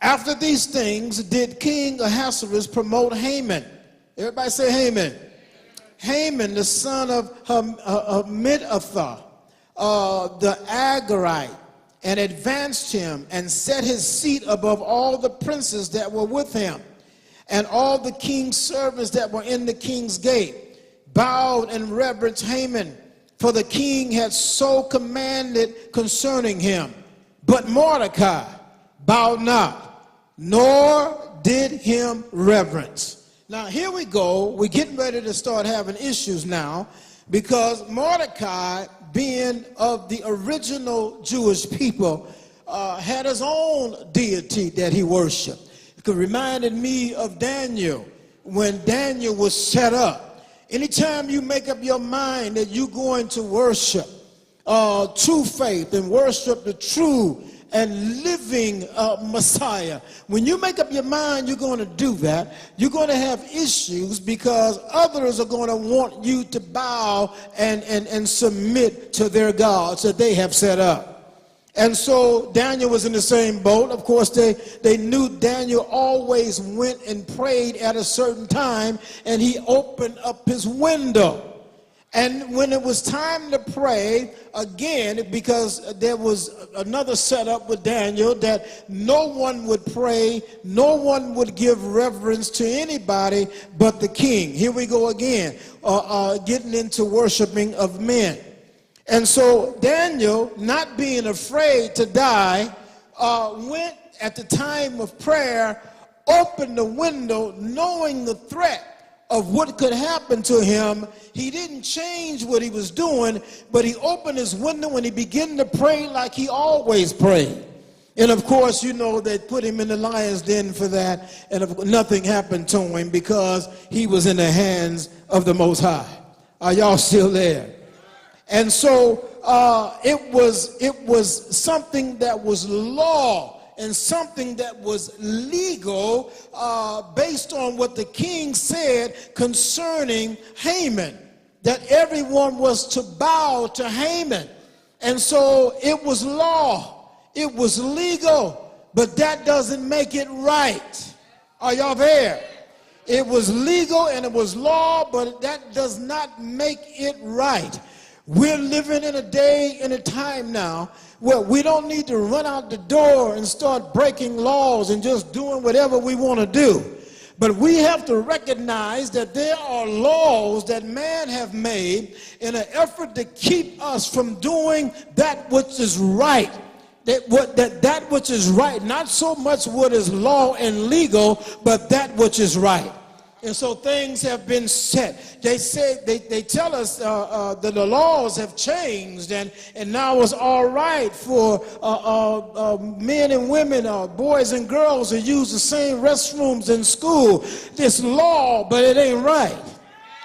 After these things did King Ahasuerus promote Haman. Everybody say Haman. Haman, the son of Hammedatha, the Agagite, and advanced him and set his seat above all the princes that were with him. And all the king's servants that were in the king's gate bowed and reverenced Haman, for the king had so commanded concerning him. But Mordecai bowed not, nor did him reverence. Now here we go. We're getting ready to start having issues now, because Mordecai, being of the original Jewish people, had his own deity that he worshiped. It reminded me of Daniel, when Daniel was set up. Anytime you make up your mind that you're going to worship true faith and worship the true and living Messiah, when you make up your mind you're going to do that, you're going to have issues, because others are going to want you to bow and submit to their gods that they have set up. And so Daniel was in the same boat. Of course, they knew Daniel always went and prayed at a certain time, and he opened up his window. And when it was time to pray again, because there was another setup with Daniel, that no one would pray, no one would give reverence to anybody but the king. Here we go again, getting into worshiping of men. And so Daniel, not being afraid to die, went at the time of prayer, opened the window, knowing the threat of what could happen to him. He didn't change what he was doing, but he opened his window and he began to pray like he always prayed. And of course, you know, they put him in the lion's den for that, and nothing happened to him because he was in the hands of the Most High. Are y'all still there? And so it was something that was law and something that was legal based on what the king said concerning Haman, that everyone was to bow to Haman. And so it was law, it was legal, but that doesn't make it right. Are y'all there? It was legal and it was law, but that does not make it right. We're living in a day and a time now where we don't need to run out the door and start breaking laws and just doing whatever we want to do. But we have to recognize that there are laws that man have made in an effort to keep us from doing that which is right. That which is right, not so much what is law and legal, but that which is right. And so things have been set. They say, they tell us that the laws have changed, and now it's all right for men and women, boys and girls to use the same restrooms in school. It's law, but it ain't right.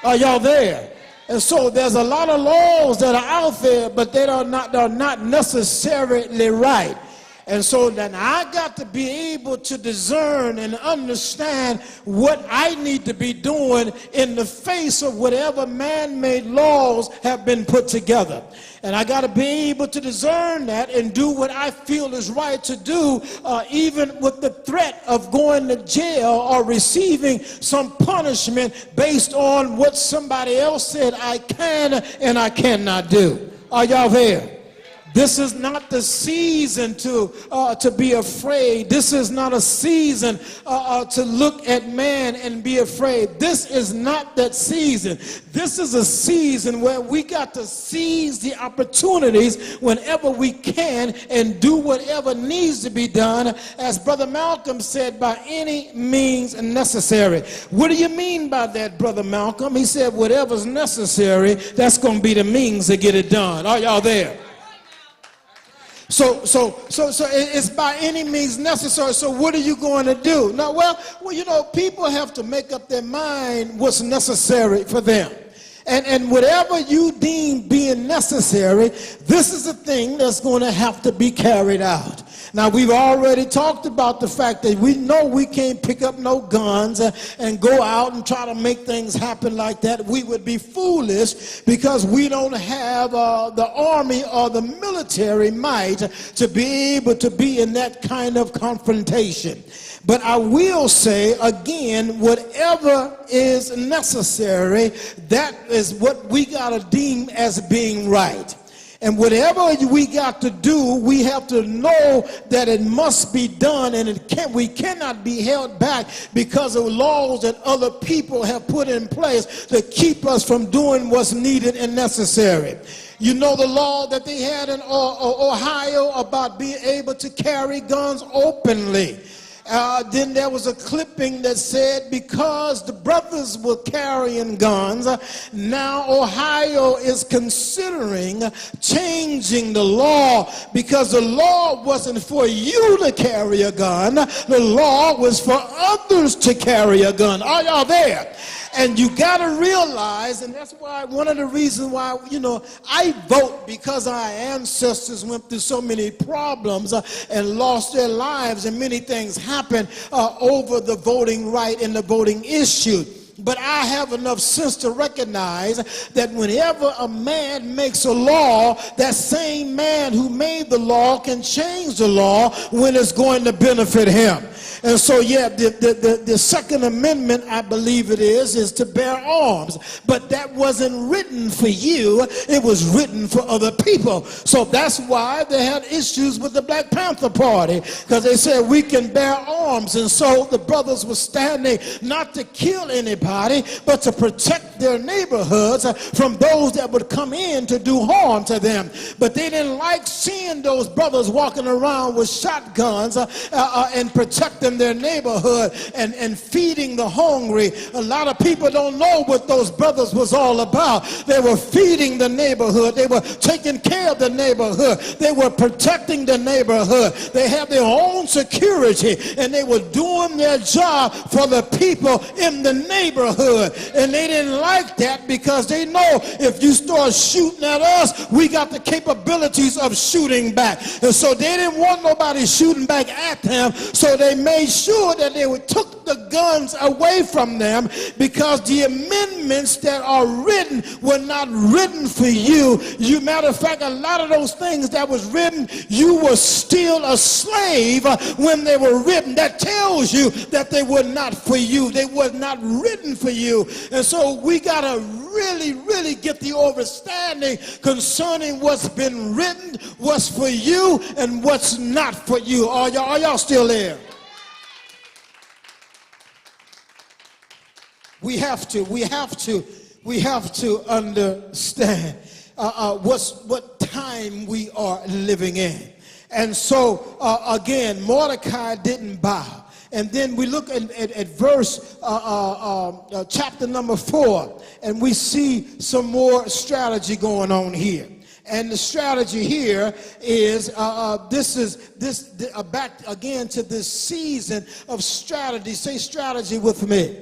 Are y'all there? And so there's a lot of laws that are out there, but they're not necessarily right. And so then I got to be able to discern and understand what I need to be doing in the face of whatever man-made laws have been put together. And I got to be able to discern that and do what I feel is right to do, even with the threat of going to jail or receiving some punishment based on what somebody else said I can and I cannot do. Are y'all there? This is not the season to be afraid. This is not a season to look at man and be afraid. This is not that season. This is a season where we got to seize the opportunities whenever we can and do whatever needs to be done, as Brother Malcolm said, by any means necessary. What do you mean by that, Brother Malcolm? He said whatever's necessary, that's going to be the means to get it done. Are y'all there? So it's by any means necessary. So what are you going to do? Now, well, you know, people have to make up their mind what's necessary for them. And whatever you deem being necessary, this is the thing that's going to have to be carried out. Now, we've already talked about the fact that we know we can't pick up no guns and go out and try to make things happen like that. We would be foolish because we don't have the army or the military might to be able to be in that kind of confrontation. But I will say again, whatever is necessary, that is what we got to deem as being right. And whatever we got to do, we have to know that it must be done, and we cannot be held back because of laws that other people have put in place to keep us from doing what's needed and necessary. You know the law that they had in Ohio about being able to carry guns openly. Then there was a clipping that said because the brothers were carrying guns, now Ohio is considering changing the law because the law wasn't for you to carry a gun. The law was for others to carry a gun. Are y'all there? And you got to realize, and that's why one of the reasons why, I vote, because our ancestors went through so many problems and lost their lives, and many things happened over the voting right and the voting issue. But I have enough sense to recognize that whenever a man makes a law, that same man who made the law can change the law when it's going to benefit him. And so, yeah, the Second Amendment, I believe it is to bear arms. But that wasn't written for you. It was written for other people. So that's why they had issues with the Black Panther Party, because they said we can bear arms. And so the brothers were standing not to kill anybody, but to protect their neighborhoods from those that would come in to do harm to them. But they didn't like seeing those brothers walking around with shotguns and protecting their neighborhood and feeding the hungry. A lot of people don't know what those brothers was all about. They were feeding the neighborhood. They were taking care of the neighborhood. They were protecting the neighborhood. They had their own security, and they were doing their job for the people in the neighborhood. And they didn't like that because they know if you start shooting at us, we got the capabilities of shooting back. And so they didn't want nobody shooting back at them, so they made sure that they took the guns away from them, because the amendments that are written were not written for you. Matter of fact, a lot of those things that was written, you were still a slave when they were written. That tells you that they were not for you. They were not written for you. And so we got to really get the understanding concerning what's been written, what's for you, and what's not for you. Are y'all still there? We have to understand what time we are living in. And so again, Mordecai didn't bow. And then we look at verse chapter number 4, and we see some more strategy going on here. And the strategy here is back again to this season of strategy. Say strategy with me.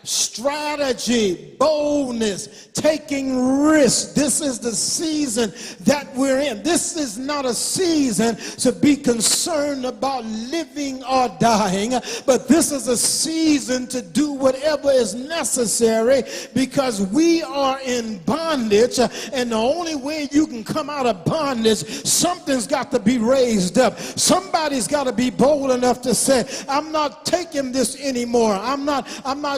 Strategy, boldness, taking risks. This is the season that we're in. This is not a season to be concerned about living or dying, but this is a season to do whatever is necessary, because we are in bondage, and the only way you can come out of bondage, something's got to be raised up. Somebody's got to be bold enough to say, I'm not taking this anymore. I'm not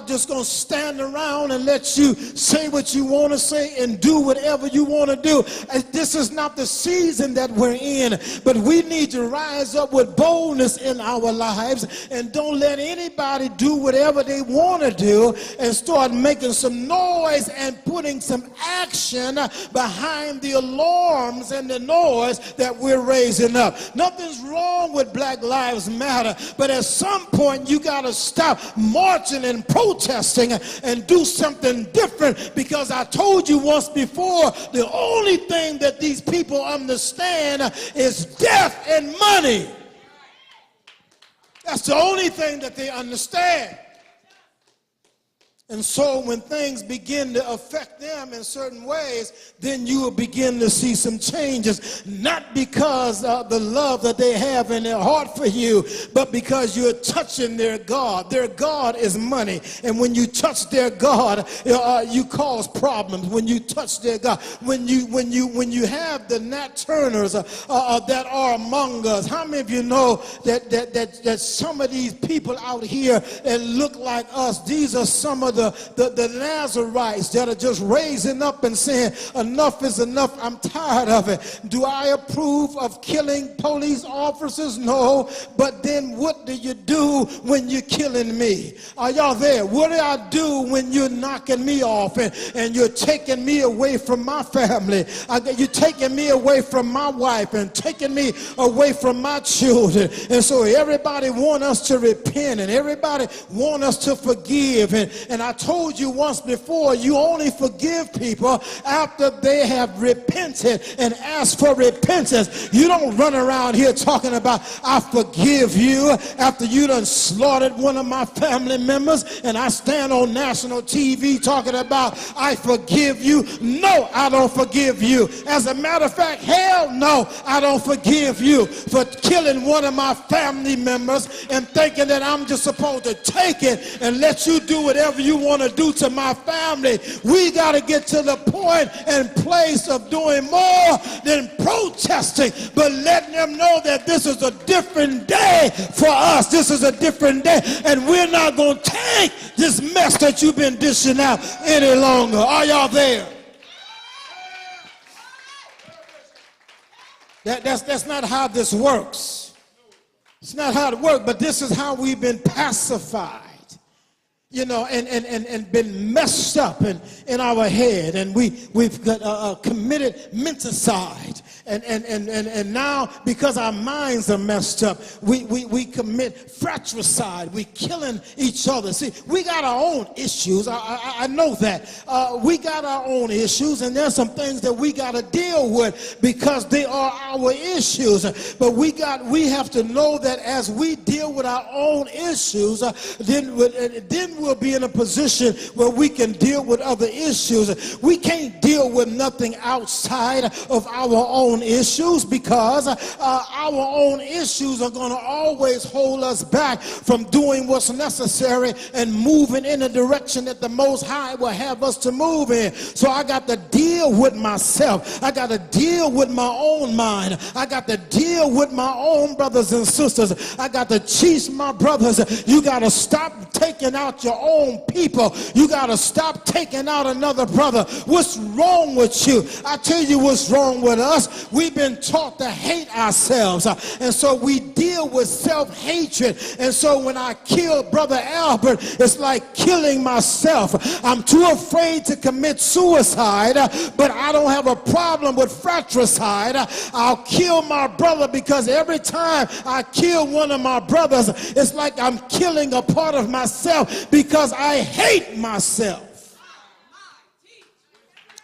just going to stand around and let you say what you want to say and do whatever you want to do. And this is not the season that we're in, but we need to rise up with boldness in our lives, and don't let anybody do whatever they want to do and start making some noise and putting some action behind the alarms and the noise that we're raising up. Nothing's wrong with Black Lives Matter, but at some point you got to stop marching and protesting and do something different, because I told you once before, the only thing that these people understand is death and money. That's the only thing that they understand. And so when things begin to affect them in certain ways, then you will begin to see some changes, not because of the love that they have in their heart for you, but because you're touching their God. Their God is money. And when you touch their God, you cause problems. When you touch their God, when you have the Nat Turners that are among us, how many of you know that some of these people out here that look like us, these are some of the Nazarites that are just raising up and saying, enough is enough, I'm tired of it. Do I approve of killing police officers? No. But then what do you do when you're killing me? Are y'all there? What do I do when you're knocking me off and you're taking me away from my family? You're taking me away from my wife and taking me away from my children. And so everybody want us to repent and everybody want us to forgive. And I told you once before, you only forgive people after they have repented and asked for repentance. You don't run around here talking about, I forgive you, after you done slaughtered one of my family members, and I stand on national TV talking about, I forgive you. No, I don't forgive you. As a matter of fact, hell no, I don't forgive you for killing one of my family members and thinking that I'm just supposed to take it and let you do whatever you want to do to my family. We got to get to the point and place of doing more than protesting, but letting them know that this is a different day for us. This is a different day, and we're not going to take this mess that you've been dishing out any longer. Are y'all there? That's not how this works. It's not how it works, but this is how we've been pacified. You know, and been messed up in our head, and we've got committed menticide, and now because our minds are messed up, we commit fratricide. We killing each other. See, we got our own issues. I know that we got our own issues, and there's some things that we got to deal with because they are our issues. But we have to know that as we deal with our own issues, then we'll be in a position where we can deal with other issues. We can't deal with nothing outside of our own issues because our own issues are going to always hold us back from doing what's necessary and moving in the direction that the Most High will have us to move in. So I got to deal with myself. I got to deal with my own mind. I got to deal with my own brothers and sisters. I got to teach my brothers, you got to stop taking out your own people. You got to stop taking out another brother. What's wrong with you? I tell you what's wrong with us. We've been taught to hate ourselves, and so we deal with self-hatred. And so when I kill Brother Albert, it's like killing myself. I'm too afraid to commit suicide, but I don't have a problem with fratricide. I'll kill my brother because every time I kill one of my brothers, it's like I'm killing a part of myself because I hate myself.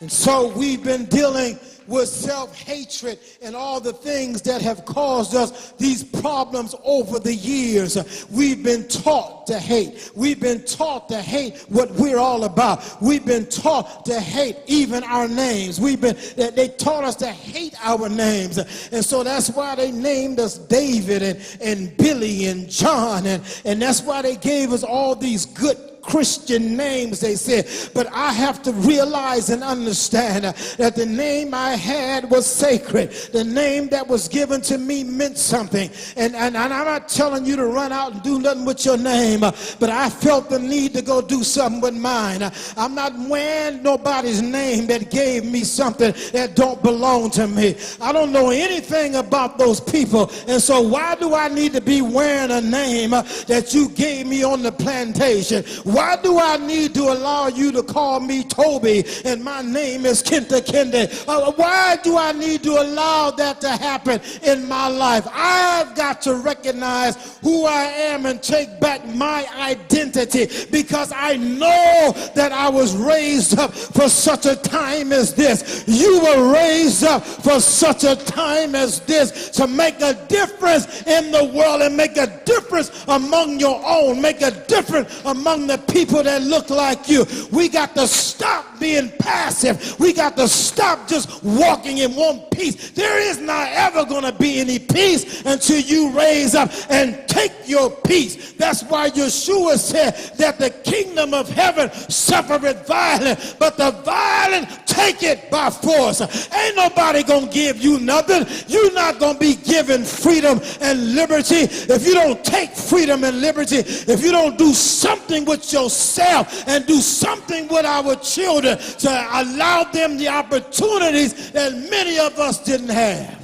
And so we've been dealing with self-hatred and all the things that have caused us these problems over the years. We've been taught to hate. We've been taught to hate what we're all about. We've been taught to hate even our names. They taught us to hate our names. And so that's why they named us David and Billy and John. And that's why they gave us all these good Christian names, they said. But I have to realize and understand that the name I had was sacred. The name that was given to me meant something. And I'm not telling you to run out and do nothing with your name, but I felt the need to go do something with mine. I'm not wearing nobody's name that gave me something that don't belong to me. I don't know anything about those people, and so why do I need to be wearing a name that you gave me on the plantation? Why do I need to allow you to call me Toby and my name is Kenta Kende? Why do I need to allow that to happen in my life? I've got to recognize who I am and take back my identity, because I know that I was raised up for such a time as this. You were raised up for such a time as this to make a difference in the world and make a difference among your own, make a difference among the the people that look like you. We got to stop being passive. We got to stop just walking in one peace. There is not ever going to be any peace until you raise up and take your peace. That's why Yeshua said that the kingdom of heaven suffereth violence, but the violent take it by force. Ain't nobody gonna give you nothing. You're not gonna be given freedom and liberty if you don't take freedom and liberty, if you don't do something with yourself and do something with our children to allow them the opportunities that many of us didn't have.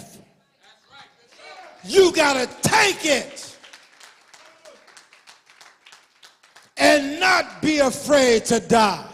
You gotta take it and not be afraid to die.